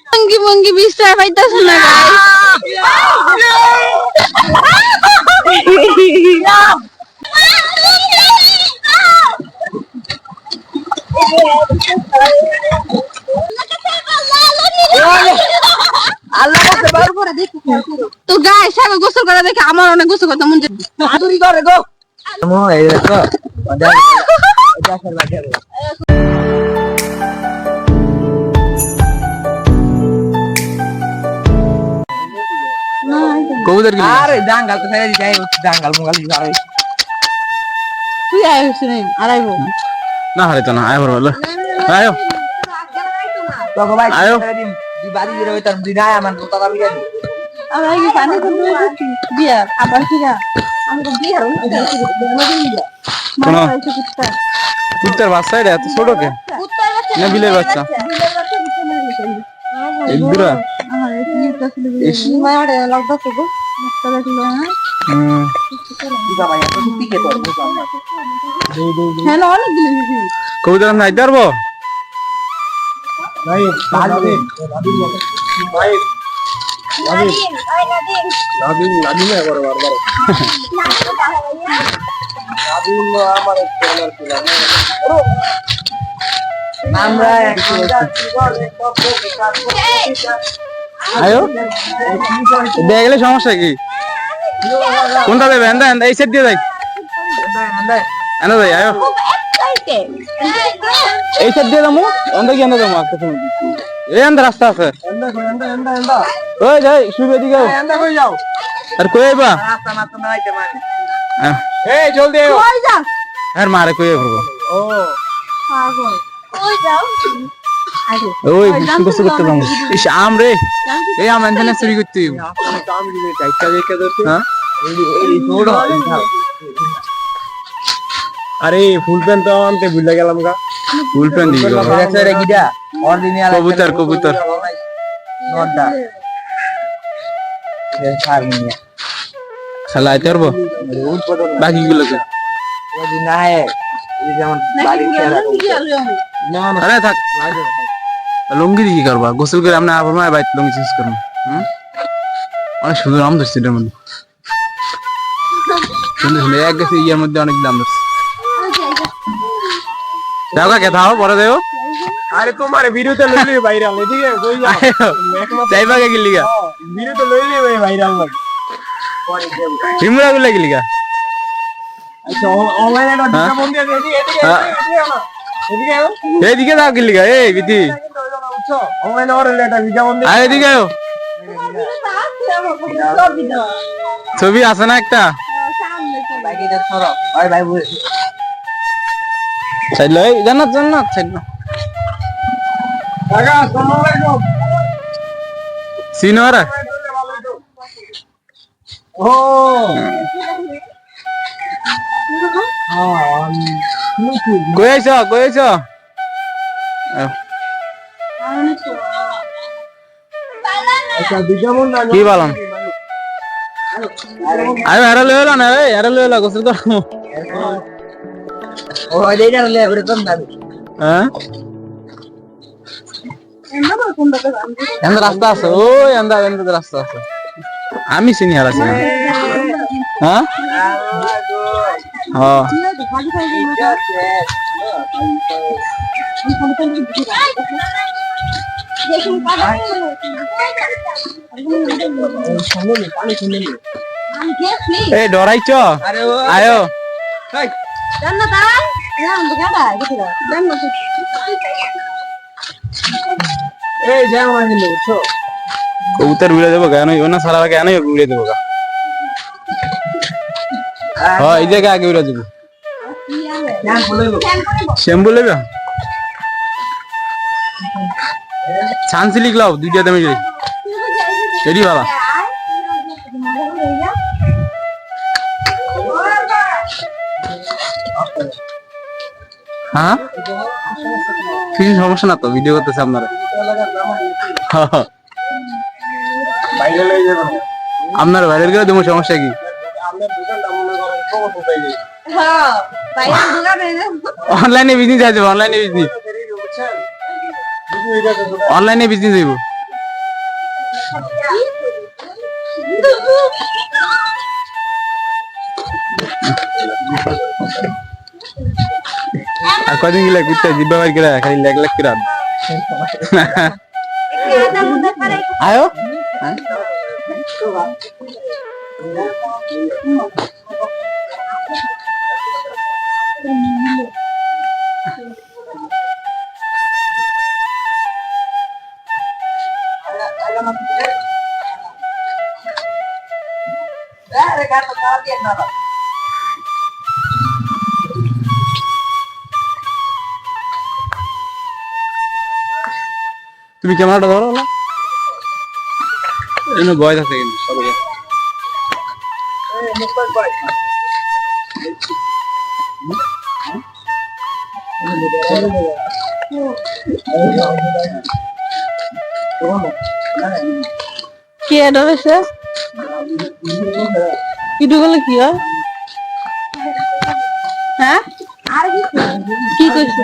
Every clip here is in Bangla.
মঙ্গি মঙ্গি বিস্তার পাইতাছ না তো গায়ে সাগর গোসল করে দেখে আমার অনেক গোসল করতে মন করে গো কবুতর গিলি আরে জাঙ্গাল তো ছেড়ে দিই জাঙ্গাল মুগাল আর তুই আইছিস না আড়াইবো না হারে তো না আয় বলো আয়ো তো ভাই আয়ো দি বাড়ি দিরে ওই তার দিনা আমার কথা দাবি জানি আমরা কি পানি তো বিয়ার আবার কিরা আমি তো বিয়ার কোন কুত্তার বাচ্চা এটা এত ছোট কে না বিলের বাচ্চা এক দুরা কবুতর নাই পারবো দেখলে সমস্যা কি কোনটা দেবে এই সেট দিয়ে দেয় এনে দেয় আয়ো এই সেট দিয়ে দামো অন্ধ কি এনে দামো এই আন্দা রাস্তা আছে ওই যাই শুবে দিকে আর কই আইবা এই জলদি আয় কই যা আর মারে কই আইবো ও পাগল কই যাও ওই বসে করতে পারবো ইস আম রে এই আম এনে চুরি করতে আম দিলে টাইটটা দেখে ধরতে হ্যাঁ এই ছোড় আরে ফুল প্যান তো আনতে ভুলে গেলাম গা ফুল প্যান দিই রে রে গিডা অরিজিনাল কবুতর কবুতর নড্ডা এ ফার্মিয়া শালা আইতে পারবো বাকি গুলো কে যদি না হয় এই যেমন বাড়ি খেলা না না আরে থাক লুঙ্গি দিয়ে কি করবা গোসল করে আমরা আবার মায়ের বাইতে লুঙ্গি চেঞ্জ করবো অনেক সুন্দর আম ধরছে এটার মধ্যে সুন্দর সুন্দর এক গেছে ইয়ার মধ্যে অনেক দাম ধরছে যাও কে থাও পরে দেও আরে তোমার ভিডিওতে লইলি ভাইরাল এদিকে কই যাও যাইবা কে গিলিগা ভিডিওতে লইলি ভাইরাল লাগে হিমরা গুলা গিলিগা আচ্ছা অনলাইনে একটা বিজ্ঞাপন দিয়ে এদিকে এদিকে দাও গিলিগা এই বিধি অনলাইনে অর্ডার একটা বিজ্ঞাপন দিয়ে আয় এদিকে আয় ছবি আছে না একটা বাকিটা ধরো ভাই ভাই বল সাইড লই জান্নাত জান্নাত সাইড না কাকা আসসালামু আলাইকুম সিনোরা ও কই আইছো আচ্ছা বিজ্ঞাপন না কি বললাম আরে আরে লইলা না রে আরে লইলা গোসল করব ও এইটা লইলে এবারে কম দাবি হ্যাঁ এন্দ রাস্তা আছে ওই এন্দ রাস্তা আছে আমি চিনি আর আছি হ্যাঁ হ্যাঁ এই ডরাইছ আয়ো এই যাও মানে বুঝছো কবুতর উড়ে দেবো কেন না সারা কেন উড়ে দেবো গা হ্যাঁ এই জায়গায় আগে উড়ে দেবো শ্যাম্পু লেবে ছানসিলিক লাও দুইটা দামে এডি বাবা হ্যাঁ কিছু সমস্যা না তো ভিডিও করতেছে আপনারা আপনার বাইরের গেলে তোমার সমস্যা কি? আপনার দোকানটা মনে করেন খবর তো পাই হ্যাঁ বাইরের দোকানে অনলাইনে বিজনেস আছে, অনলাইনে বিজনেস, বুঝছেন বুঝুন এটা তো অনলাইনে বিজনেস হইব। আর কদিন গেলে ঘুরতে জিব্বা বাড়ি গেলে খালি লেগ লেগ করে আয়ো। তুমি ক্যামেরাটা ধরো না, এনে বয়স আছে কিন্তু সবাই। কি এটা হয়েছে ইটু গুলো কি হয়? হ্যাঁ কি কইছে,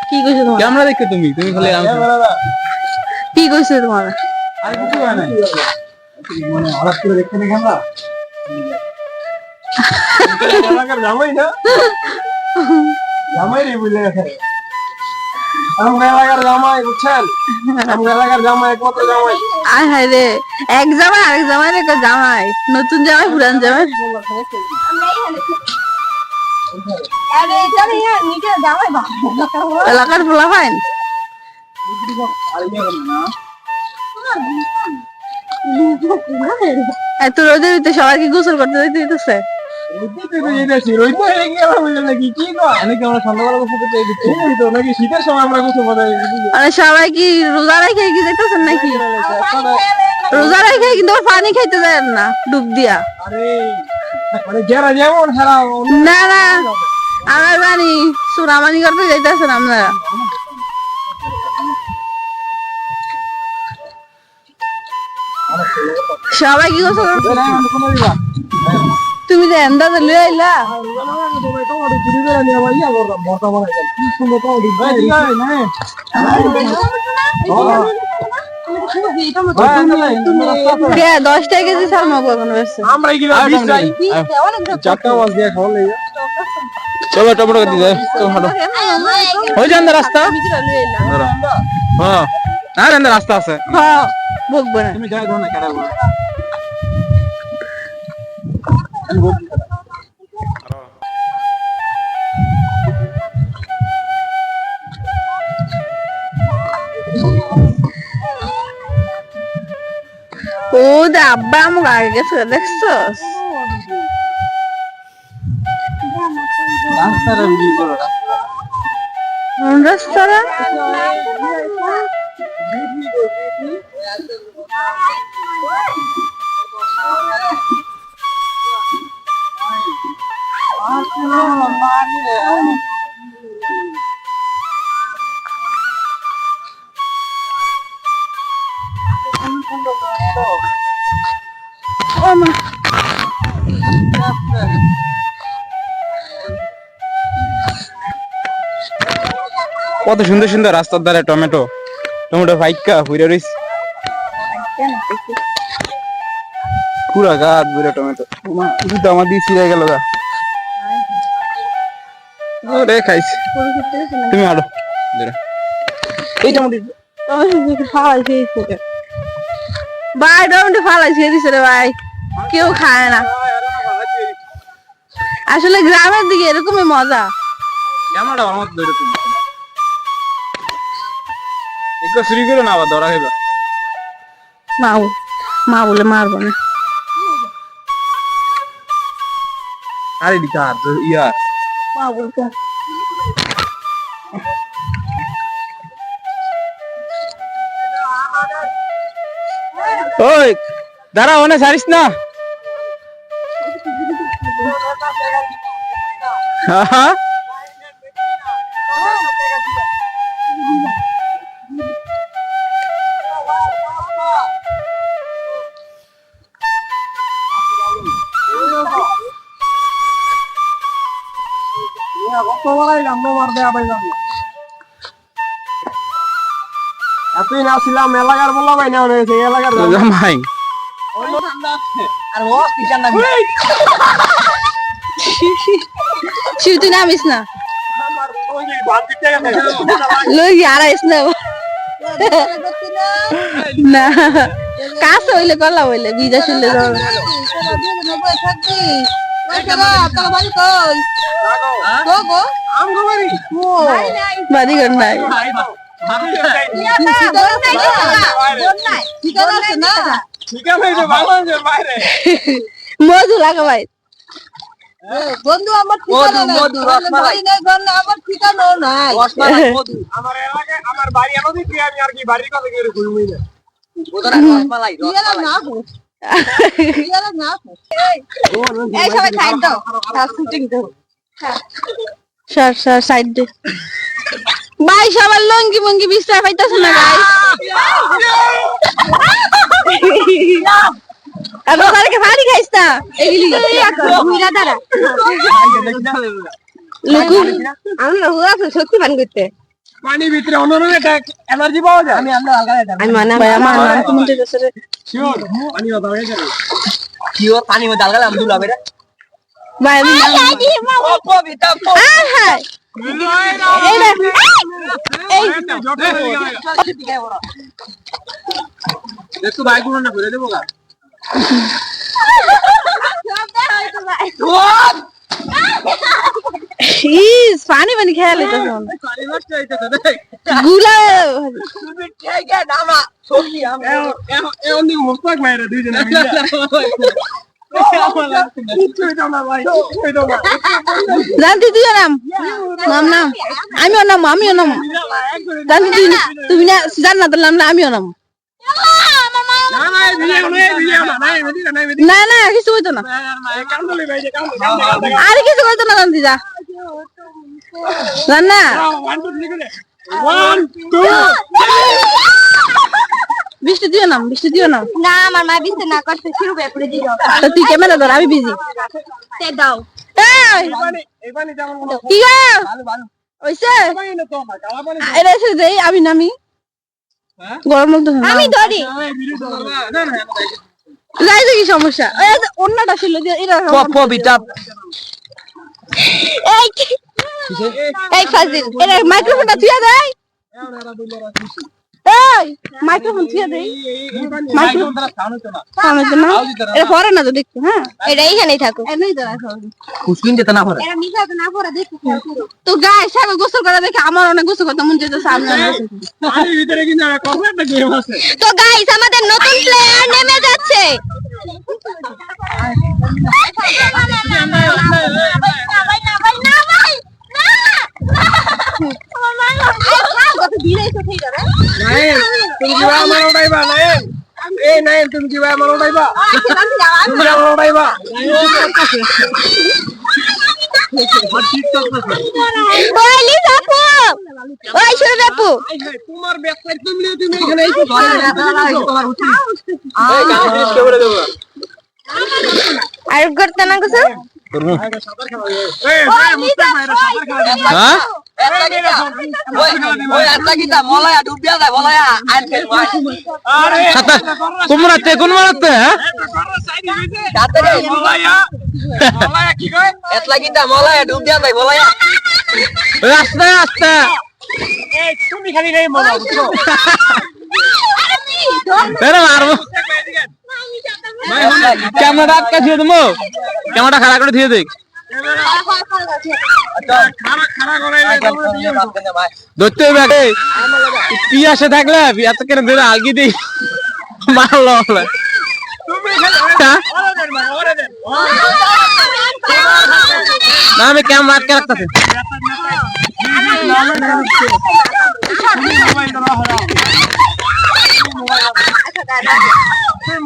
কি কইছে তোমার? ক্যামেরা দেখো তুমি, তুমি খালি কি কইছে তোমার? আর কিছু হয় না মানে হঠাৎ করে দেখতে না আমরা এলাকার জামাই না জামাই রে বুঝলে গেছে আমরা এলাকার জামাই বুঝছেন আমরা এলাকার জামাই একমাত্র জামাই আয় হায় রে, এক জামাই আরেক জামাই রে জামাই, নতুন জামাই পুরান জামাই। এলাকার পোলা পাইন এত রোদের ভিতরে সবাই কি গোসল করতে যেতে দিতেছে? মানে সবাই কি রোজা রেখে কি যেতেছেন নাকি? রোজা রেখে কিন্তু পানি খাইতে যায় না ডুব দিয়া। না না আমার বাড়ি সুরামানি করতে যাইতেছেন আপনারা। সবাই কি গোসল করতে? তুমি যে এন্দাজে লই আইলা কে 10 কেজি চাল মাগো এখন হয়েছে। চলো টমেটো দিয়ে যায় হয়ে যান রাস্তা। হ্যাঁ আর এন্ড রাস্তা আছে। হ্যাঁ বকবে না। তুমি যাই দাও না কেডা বল। ও দা আব্বা আমার আগে গেছে দেখছস? রাস্তাটা ভিডিও করো। রাস্তাটা কত সুন্দর সুন্দর রাস্তার ধারে টমেটো, টমেটো ফাইকা পুরা রইছে পুরা গাছ পুরা টমেটো। দুটো আমার দিয়ে ছিঁড়ে গেল গা। ওরে খাইছে। তুমি আড়ো এই টমেটো ভাই টমেটো ফালাইছে দিছে রে ভাই, কেউ খায় না। আসলে গ্রামের দিকে এরকমই মজা। ক্যামেরাটা আমার মতো ধরে তুমি একটু চুরি করো না আবার ধরা খাইবা। মা বলে মারবো না। আরে দিকা ইয়ার মা বলতে ওই দাঁড়া ওনে ছাড়িস না। হ্যাঁ সবাইলাম মার দেয়া পাইলাম না এতই না ছিলাম এলাকার বলা ভাই না হয়েছে এলাকার জামাই আর ও পিছন না শিব তুই নামিস না আমার ওই বান্দির টাকা লই আড়াইস না না কাজ হইলে কলা হইলে বিজা শুনলে বাড়ি ঘর নাই মধু লাগা ভাই বন্ধু আমার ঠিকানা নাই আমার ঠিকানা নাই আমার এলাকায় আমার বাড়ি এমনই কি আমি আর কি বাড়ির কথা করে ঘুরবই না এই সবাই সাইড দাও শুটিং দাও সর সর সাইড দে ভাই সবার লঙ্গি মঙ্গি বিস্তার পাইতাছ না গাইস আর ওখানে ভারী খাইছ না এগুলি ঘুরা দাঁড়া লুকু আমরা হুয়া সত্যি পান করতে পানি ভিতরে অন্যরকম একটা এনার্জি পাওয়া যায় আমি আমরা আলগা দাও আমি মানে ভাই আমার নাম তুমি ঠিক আছে রে শিওর পানি কথা হয়ে যাবে কিও পানি মধ্যে আলগা আমরা দুলা বেরা ভাই আমি ও কবিতা হ্যাঁ এই রে এই দেখো ভাই গুলো না ঘুরে দেবো গা ইস পানি পানি খেয়াল এটা গুলা তুমি ঠিক নামা সত্যি আমি এখন দিন মুস্তাক ভাইরা দুইজনে জানতি তুই নাম নাম নাম আমিও নাম জানতি তুই তুমি না জান না দিলাম না আমিও নাম না না কিছু হইতো না আরে কিছু হইতো না জানতি যা জান না বৃষ্টি দিও না না আমার মা বিস্তে না করতে শুরু করে দিও তো তুই ক্যামেরা ধর আমি বিজি তে দাও কি গো ওইসে এটা এসে দেই আমি নামি গরম লাগতেছে না আমি ধরি যাই কি সমস্যা অন্যটা ছিল এটা কবিতা এই এই ফাজিল এটা মাইক্রোফোনটা থিয়া দেয় এই মাইক্রোফোন থিয়া দেই মাইক্রোফোন সামনে না এটা পরে না তো দেখতে হ্যাঁ এটা এইখানেই থাকো এনেই তো রাখো কুসকিন যেতে না পারে এটা মিশাতে না পড়া দেখো তো গায়ে সাহেব গোসল করা দেখে আমার অনেক গোসল করতে মন চাইছে সামনে পানির ভিতরে কিন্তু কত একটা গেম আছে তো গাইস আমাদের নতুন প্লেয়ার নেমে যাচ্ছে তুমি কি আমার ওটাইবা নাইন এই নাইন তুমি কি আমার ওটাইবা তুমি আমার ওটাইবা ওই লিসাপু ওই শুরুপু তোমার ব্যাকসাইড তুমি এখানে এসে তোমার উচিত আর করতে না কিছু তোমরা তেগুন মারাতে রাস্তা রাস্তা তুমি খালি নেই মজা বুঝছো মারবো ক্যামেরা আটকা দিয়ে দেবো ক্যামেরা খারাপ করে দিয়ে দেখ ধরতে হবে পিয়াসে থাকলে এত কেন ধরে আগি দিই মারলো না আমি ক্যামেরা আটকে রাখতেছি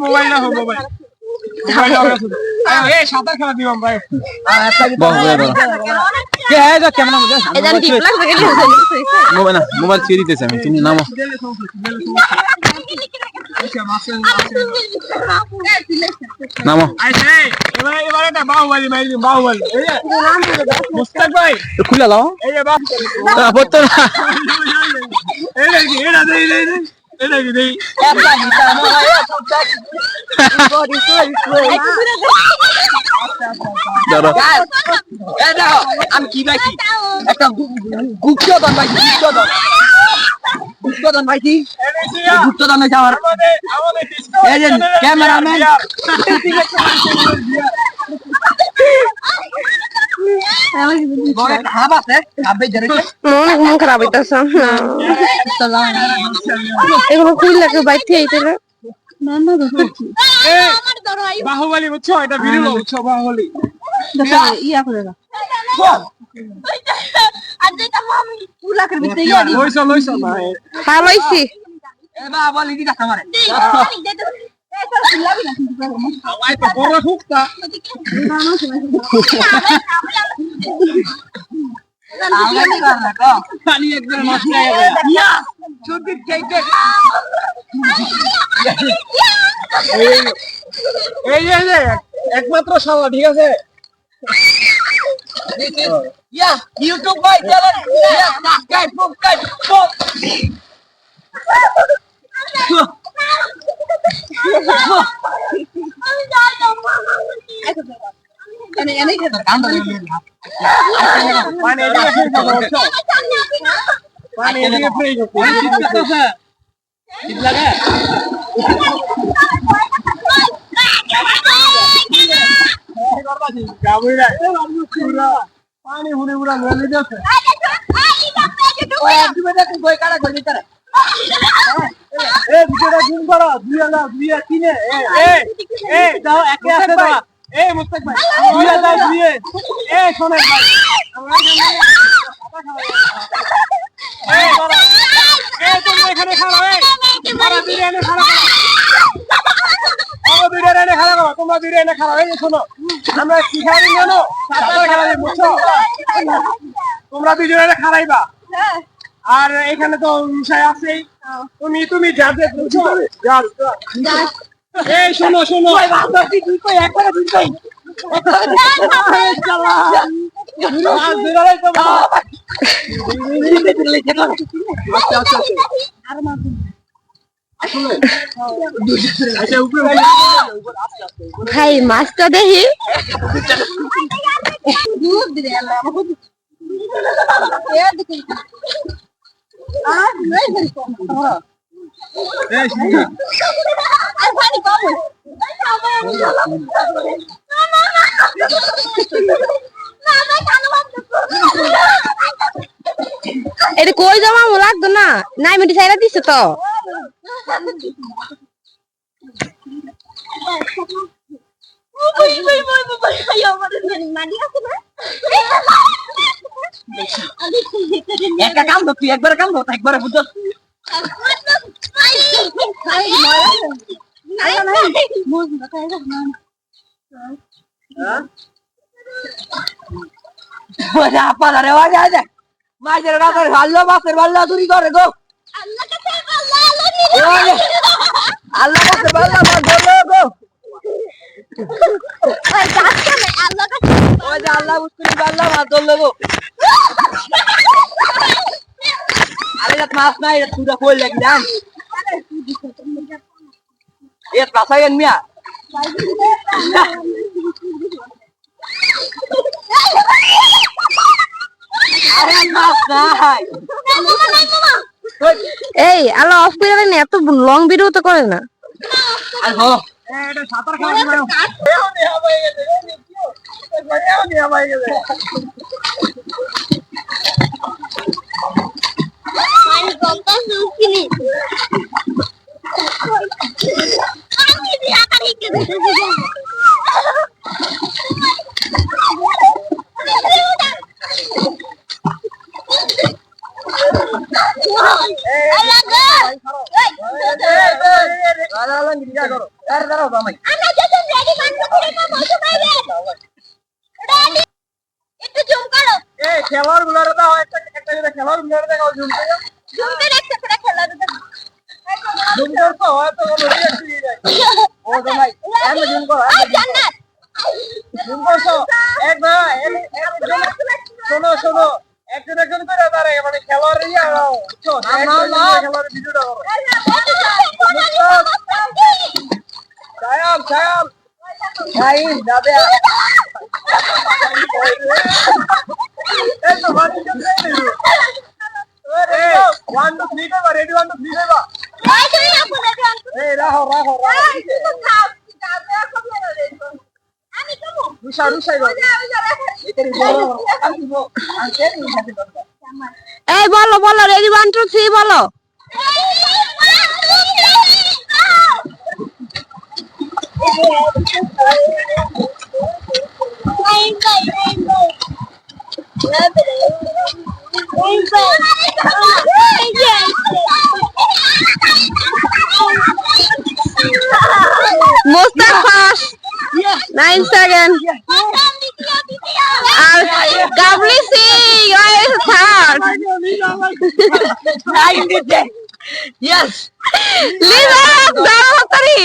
মোবাইল না হোক মোবাইল সাঁতার খেলা দিবাম ভাই মোবাইল ছিঁড়ে দিতেছে আমি তুমি নামো নামো এটা বাহুবলী মাইরি বাহুবলী এই যে মুস্তাক ভাই খুলে লাও এই যে বাপ বলতো না এটা কি এটা দেই এটা কি দেই একটা হিটা না বডি সরি দাঁড়া এই দেখো আমি কি পাইছি একটা গুপ্তধন পাইছি গুপ্তধন পাইছি গুপ্তধন হইছে আমার আমাদের এই যে ক্যামেরাম্যান বড় খারাপ আছে খাবে জরে মন খারাপ হইতাছে এগুলো খুললে কেউ বাইতে আইতে না বাহুবলী বুঝছো এটা ভিডিও বুঝছো বাহুবলী ইয়া করে না লইছো ভালো হইছে এ বাবা লিদি কথা মারে আই তো বড় হুকতা পানি একদম নষ্ট হয়ে গেল ইয়া চুপি কেটে এই যে একমাত্র শালা ঠিক আছে ইয়া ইউটিউব ভাই চ্যানেল ইয়া সাবস্ক্রাইব পানি এদিকে পানি এদিকে ফ্রি করতে ঠিক লাগে গাবুরা পানি হুনে পুরা মেলে যাচ্ছে ওই একদিকে তুই বই কাটা করবি তারে এই ভিডিওটা জুম করো 2 3 এই দাও একে আছে দাও এই মুস্তাক ভাই 2 দাও 2 এই শোনেন ভাই আমরা এই বড় এই তুমি এখানে খাও এই বড় বিরিয়ানি খাও ও বিরিয়ানি খাও তোমরা বিরিয়ানি খাও এই শোনো আমরা কি খাই জানো সাদা খাই বুঝছো তোমরা বিরিয়ানি খাইবা আর এখানে তো বিষয় আছে তুমি যাবে বুঝছো এই শোনো ওই বাবা তুই কই একবারে তুই কই ভাই মাছটা দেখি এটা কই জমা লাগতো না নাই মিটি সাইরা দিছে তো একটা কাম তো তুই একবারে কাম তো একবারে বুঝছ ওজা পালা রে ওজা যা মাঝের রাতের ভালো বাসের ভালো চুরি করে গো আল্লাহ বাসের ভালো বাস ধরলো গো ওজা আল্লাহ বুঝকুনি ভালো বাস ধরলো গো আরে রাত মাছ নাই তুই কই লাগলাম এ পাসাইন মিয়া আরে মাছ নাই এই আলো অফ করে না এত লং ভিডিও তো করে না আর হো এটা সাঁতার খাওয়া মারো খেলার গুলারে দাও একটা খেলার গুলারে দেখাও জুম করে জুম করতে হয় তো ও ভাই আমি জুম করো ভুল করছো এক না শোনো শোনো একজন একজন করে দাঁড়ায় মানে খেলোয়াড় খেলোয়াড়ের ভিডিওটা করো সায়াম সাইন যাবে এই তো বাড়ি চলে এলো ওরে 1 2 3 কইবা রেডি 1 2 3 কইবা এই রাখো রাখো আমি কমু রুশা রুশা এই বলো বলো রেডি 1 2 3 বলো Mustafa 9 seconds Gabli Singh you are third Yes, Lisa Dharmatari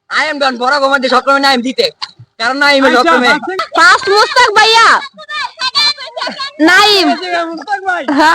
I am done. বড় গমাতে সবসময় নাম দিতে কারণ নাইম সবসময় first Mustaq bhaiya Naim Mustaq ভাই ha